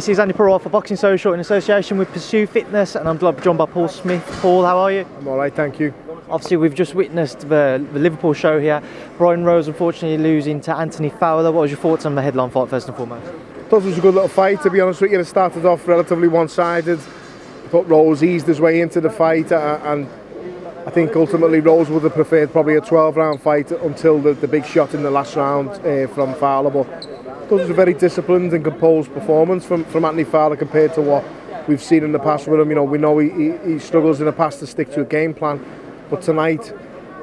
This is Andi Purewal for Boxing Social in association with Pursue Fitness, and I'm joined by Paul Smith. Paul, how are you? I'm alright, thank you. Obviously, we've just witnessed the Liverpool show here. Fowler-Rose unfortunately losing to Anthony Fowler. What was your thoughts on the headline fight, first and foremost? I thought it was a good little fight, to be honest with you. It started off relatively one-sided. I thought Rose eased his way into the fight, and I think ultimately Rose would have preferred probably a 12-round fight until the big shot in the last round from Fowler. But I thought it was a very disciplined and composed performance from Anthony Fowler compared to what we've seen in the past with him. You know, we know he struggles in the past to stick to a game plan, but tonight,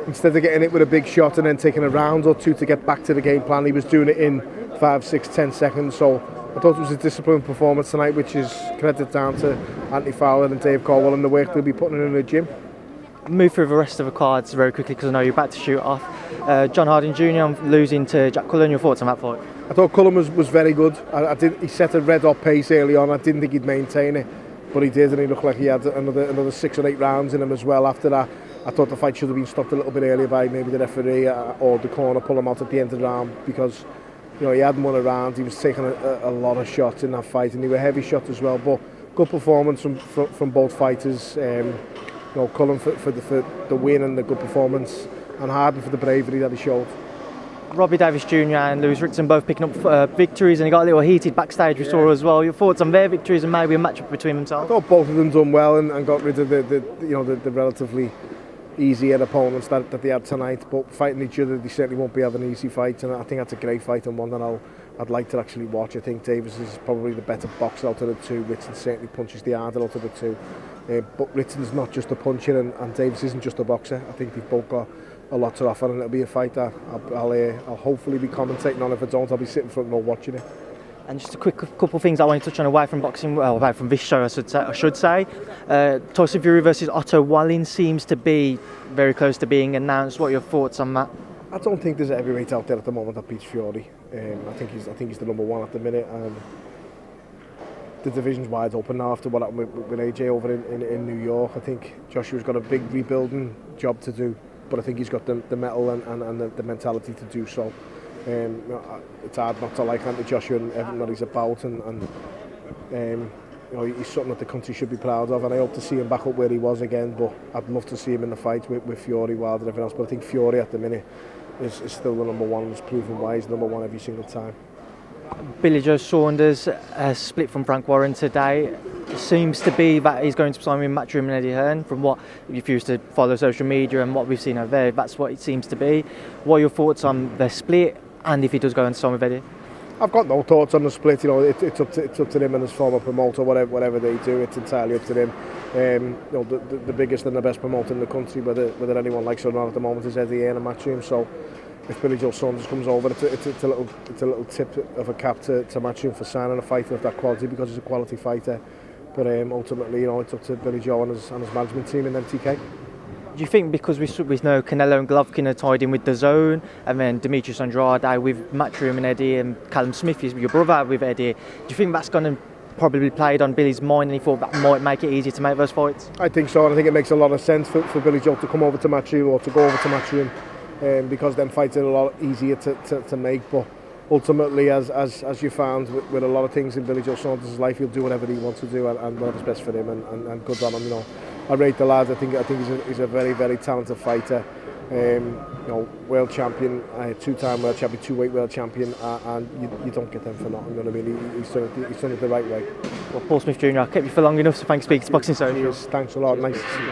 instead of getting it with a big shot and then taking a round or two to get back to the game plan, he was doing it in 5, 6, 10 seconds. So I thought it was a disciplined performance tonight, which is credited down to Anthony Fowler and Dave Colwell and the work they'll be putting in the gym. Move through the rest of the cards very quickly because I know you're about to shoot off. John Harding Jr. losing to Jack Cullen. Your thoughts on that fight? I thought Cullen was very good. He set a red-hot pace early on. I didn't think he'd maintain it, but he did, and he looked like he had another 6 or 8 rounds in him as well after that. I thought the fight should have been stopped a little bit earlier by maybe the referee or the corner pull him out at the end of the round, because he hadn't won a round. He was taking a lot of shots in that fight, and they were heavy shots as well. But good performance from both fighters. Cullen for the win and the good performance, and Harding for the bravery that he showed. Robbie Davis Jr. and Lewis Rickson both picking up victories, and he got a little heated backstage, we saw as well. Your thoughts on their victories and maybe a matchup between themselves? I thought both of them done well and got rid of the relatively easier opponents that they had tonight, but fighting each other, they certainly won't be having an easy fight, and I think that's a great fight and one that I'd like to actually watch. I think Davis is probably the better boxer out of the two. Rickson certainly punches the harder out of the two, but Rickson's not just a puncher and Davis isn't just a boxer. I think they've both got a lot to offer, and it'll be a fight that I'll hopefully be commentating on. If I don't, I'll be sitting front row watching it. And just a quick couple of things I want to touch on away from boxing, well, away from this show, I should say. Tyson Fury versus Fury-Wallin seems to be very close to being announced. What are your thoughts on that? I don't think there's a heavyweight out there at the moment that beats Fury. I think he's the number one at the minute. The division's wide open now after what happened with AJ over in New York. I think Joshua's got a big rebuilding job to do, but I think he's got the mettle and the mentality to do so. It's hard not to like Anthony Joshua and everything that he's about, and he's something that the country should be proud of, and I hope to see him back up where he was again. But I'd love to see him in the fight with Fury, Wilder and everything else. But I think Fury at the minute is still the number one. He's proven why he's number one every single time. Billy Joe Saunders split from Frank Warren today. It seems to be that he's going to sign with Matchroom and Eddie Hearn. From what, if you used to follow social media and what we've seen over there, that's what it seems to be. What are your thoughts on the split, and if he does go and sign with Eddie? I've got no thoughts on the split. It's up to him and his former promoter. Whatever they do, it's entirely up to them. The biggest and the best promoter in the country, whether anyone likes it or not at the moment, is Eddie Hearn and Matchroom. So if Billy Joe Saunders comes over, it's a little tip of a cap to Matchroom for signing a fighter of that quality, because he's a quality fighter. But ultimately, it's up to Billy Joe and his management team in MTK. Do you think because we know Canelo and Golovkin are tied in with the Zone, and then Demetrius Andrade with Matchroom and Eddie, and Callum Smith is your brother with Eddie, do you think that's going to probably played on Billy's mind, and he thought that might make it easier to make those fights? I think so, and I think it makes a lot of sense for Billy Joe to come over to Matchroom or to go over to Matchroom, because then fights are a lot easier to make. But ultimately, as you found with a lot of things in Billy Joe Saunders' life, he'll do whatever he wants to do and whatever's best for him, and good on him. I rate the lad. I think he's a very, very talented fighter. World champion, 2-time world champion, 2-weight world champion, and you don't get them for nothing. You know what I mean? He's done it the right way. Well, Paul Smith Jr., I kept you for long enough, so thanks for speaking to Boxing Social. Thanks a lot. Nice to see you.